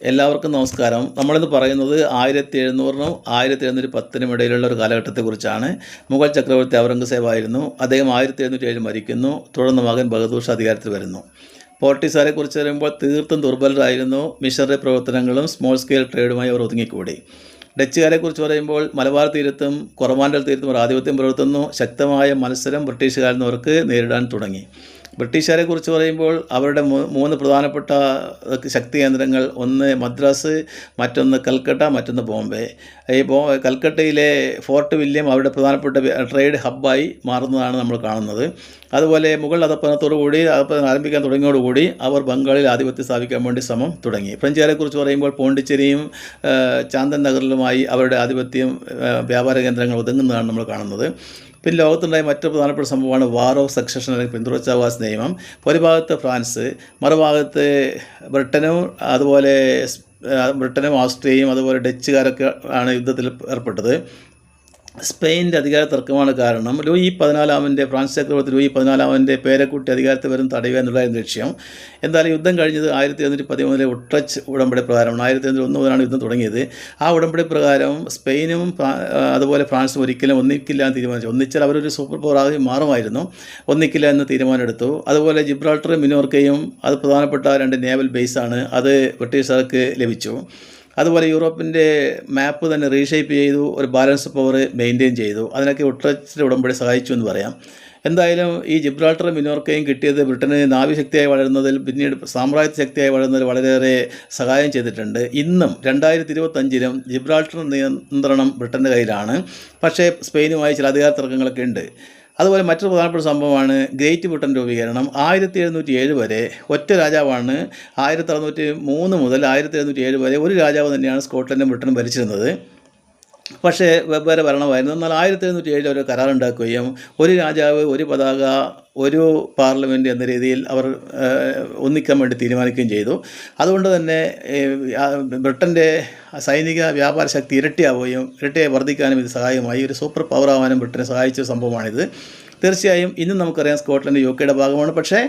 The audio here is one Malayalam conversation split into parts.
എല്ലാവർക്കും നമസ്കാരം. നമ്മളിന്ന് പറയുന്നത് 1700-നും 1710-നും ഇടയിലുള്ള ഒരു കാലഘട്ടത്തെക്കുറിച്ചാണ്. മുഗൾ ചക്രവർത്തി ഔറംഗസേബ് ആയിരുന്നു. അദ്ദേഹം 1707 മരിക്കുന്നു. തുടർന്ന് മകൻ ബഹദൂർ ഷാ അധികാരത്തിൽ വരുന്നു. പോർട്ടുഗീസുകാരെ കുറിച്ച് പറയുമ്പോൾ തീർത്തും ദുർബലരായിരുന്നു. മിഷണറി പ്രവർത്തനങ്ങളും സ്മോൾ സ്കെയിൽ ട്രേഡുമായി അവർ ഒതുങ്ങിക്കൂടി. ഡച്ചുകാരെ കുറിച്ച് പറയുമ്പോൾ മലബാർ തീരത്തും കൊറമാൻഡൽ തീരത്തും അവർ ആധിപത്യം പുലർത്തുന്നു. ശക്തമായ മത്സരം ബ്രിട്ടീഷുകാരിൽ നിന്ന് അവർക്ക് നേരിടാൻ തുടങ്ങി. ബ്രിട്ടീഷുകാരെ കുറിച്ച് പറയുമ്പോൾ അവരുടെ മൂന്ന് പ്രധാനപ്പെട്ട ശക്തി കേന്ദ്രങ്ങൾ, ഒന്ന് മദ്രാസ്, മറ്റൊന്ന് കൽക്കട്ട, മറ്റൊന്ന് ബോംബെ. ഈ കൽക്കട്ടയിലെ ഫോർട്ട് വില്യം അവരുടെ പ്രധാനപ്പെട്ട ട്രേഡ് ഹബ്ബായി മാറുന്നതാണ് നമ്മൾ കാണുന്നത്. അതുപോലെ മുഗൾ അധപ്പതനത്തോടുകൂടി ആരംഭിക്കാൻ തുടങ്ങിയോടുകൂടി അവർ ബംഗാളിൽ ആധിപത്യം സ്ഥാപിക്കാൻ വേണ്ടി ശ്രമം തുടങ്ങി. ഫ്രഞ്ചുകാരെ കുറിച്ച് പറയുമ്പോൾ പോണ്ടിച്ചേരിയും ചാന്ദൻ നഗറിലുമായി അവരുടെ ആധിപത്യം വ്യാപാര കേന്ദ്രങ്ങൾ ഒതുങ്ങുന്നതാണ് നമ്മൾ കാണുന്നത്. പിന്നെ ലോകത്തുണ്ടായ മറ്റൊരു പ്രധാനപ്പെട്ട സംഭവമാണ് വാർ ഓഫ് സക്സഷൻ അല്ലെങ്കിൽ പിന്തുടർച്ചാവകാശ നിയമം. ഒരു ഭാഗത്ത് ഫ്രാൻസ്, മറുഭാഗത്ത് ബ്രിട്ടനും ഓസ്ട്രിയയും അതുപോലെ ഡച്ചുകാരൊക്കെ ആണ് യുദ്ധത്തിൽ ഏർപ്പെട്ടത്. സ്പെയിൻ്റെ അധികാര തർക്കമാണ് കാരണം. ഫ്രാൻസ് ചക്രവർത്തി ലൂയി 14 പേരക്കുട്ടി അധികാരത്തിൽ വരും തടയുക എന്നുള്ളതായിരുന്നു ലക്ഷ്യം. എന്തായാലും യുദ്ധം കഴിഞ്ഞത് 1713 ഉട്രച്ച് ഉടമ്പടി പ്രകാരമാണ്. 1701 മുതലാണ് യുദ്ധം തുടങ്ങിയത്. ആ ഉടമ്പടി പ്രകാരം സ്പെയിനും അതുപോലെ ഫ്രാൻസും ഒരിക്കലും ഒന്നിക്കില്ല എന്ന് തീരുമാനിച്ചു. ഒന്നിച്ചാൽ അവരൊരു സൂപ്പർ പവറായി മാറുമായിരുന്നു. ഒന്നിക്കില്ല എന്ന് തീരുമാനമെടുത്തു. അതുപോലെ ജിബ്രാൾട്ടറും മിനോർക്കയും അത് പ്രധാനപ്പെട്ട 2 നേവൽ ബേസാണ്. അത് ബ്രിട്ടീഷുകാർക്ക് ലഭിച്ചു. അതുപോലെ യൂറോപ്പിൻ്റെ മാപ്പ് തന്നെ റീഷേപ്പ് ചെയ്തു, ഒരു ബാലൻസ് പവർ മെയിൻറ്റെയിൻ ചെയ്തു. അതിനൊക്കെ ഉട്രച്ചിൻ്റെ ഉടമ്പടി സഹായിച്ചു എന്ന് പറയാം. എന്തായാലും ഈ ജിബ്രാൾട്ടറും മിനോർക്കയും കിട്ടിയത് ബ്രിട്ടന് നാവിശക്തിയായി വളരുന്നതിൽ, പിന്നീട് സാമ്രാജ്യ ശക്തിയായി വളരുന്നതിൽ വളരെയേറെ സഹായം ചെയ്തിട്ടുണ്ട്. ഇന്നും 2025-ലും ജിബ്രാൾട്ടർ നിയന്ത്രണം ബ്രിട്ടൻ്റെ കയ്യിലാണ്. പക്ഷേ സ്പെയിനുമായി ചില അധികാര തർക്കങ്ങളൊക്കെ ഉണ്ട്. അതുപോലെ മറ്റൊരു പ്രധാനപ്പെട്ട സംഭവമാണ് ഗ്രേറ്റ് ബ്രിട്ടൻ രൂപീകരണം. 1707 വരെ ഒറ്റ രാജാവാണ്. 1603 മുതൽ 1707 വരെ ഒരു രാജാവ് തന്നെയാണ് സ്കോട്ട്ലൻഡും ബ്രിട്ടനും ഭരിച്ചിരുന്നത്. പക്ഷേ വെവ്വേറെ ഭരണമായിരുന്നു. എന്നാൽ 1707 ഒരു കരാറുണ്ടാക്കുകയും ഒരു രാജാവ്, ഒരു പതാക, ഒരു പാർലമെൻറ്റ് എന്ന രീതിയിൽ അവർ ഒന്നിക്കാൻ വേണ്ടി തീരുമാനിക്കുകയും ചെയ്തു. അതുകൊണ്ട് തന്നെ ബ്രിട്ടൻ്റെ സൈനിക വ്യാപാര ശക്തി ഇരട്ടിയായി വർദ്ധിക്കാനും ഇത് സഹായമായി. ഒരു സൂപ്പർ പവർ ആവാനും ബ്രിട്ടനെ സഹായിച്ച സംഭവമാണിത്. തീർച്ചയായും ഇന്നും നമുക്കറിയാം സ്കോട്ട്ലൻഡ് UK ഭാഗമാണ്. പക്ഷേ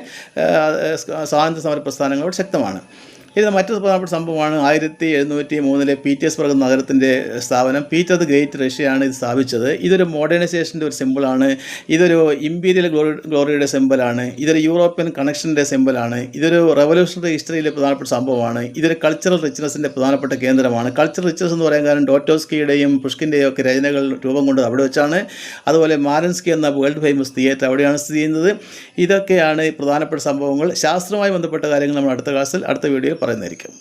സ്വാതന്ത്ര്യ സമര പ്രസ്ഥാനങ്ങളോട് ശക്തമാണ്. ഇത് മറ്റൊരു പ്രധാനപ്പെട്ട സംഭവമാണ് 1703 പീറ്റേഴ്സ്ബർഗ് നഗരത്തിൻ്റെ സ്ഥാപനം. പീറ്റർ ദി ഗ്രേറ്റ് റഷ്യയാണ് ഇത് സ്ഥാപിച്ചത്. ഇതൊരു മോഡേണൈസേഷൻ്റെ ഒരു സിമ്പിളാണ്. ഇതൊരു ഇമ്പീരിയൽ ഗ്ലോറിയുടെ സിമ്പിളാണ്. ഇതൊരു യൂറോപ്യൻ കണക്ഷൻ്റെ സിമ്പിളാണ്. ഇതൊരു റവല്യൂഷണറി ഹിസ്റ്ററിയിലെ പ്രധാനപ്പെട്ട സംഭവമാണ്. ഇതൊരു കൾച്ചറൽ റിച്ച്നെസ്സിൻ്റെ പ്രധാനപ്പെട്ട കേന്ദ്രമാണ്. കൾച്ചറൽ റിച്ച്നെസ് എന്ന് പറയാൻ കാരണം ഡോസ്റ്റോവ്സ്കിയുടെയും പുഷ്കിൻ്റെയും ഒക്കെ രചനകൾ രൂപം കൊണ്ടത് അവിടെ വെച്ചാണ്. അതുപോലെ മാരൻസ്കി എന്ന വേൾഡ് ഫേമസ് തിയേറ്റർ അവിടെയാണ് സ്ഥിതി ചെയ്യുന്നത്. ഇതൊക്കെയാണ് പ്രധാനപ്പെട്ട സംഭവങ്ങൾ. ശാസ്ത്രവുമായി ബന്ധപ്പെട്ട കാര്യങ്ങൾ നമ്മൾ അടുത്ത വീഡിയോയിൽ പറയുന്നതായിരിക്കും.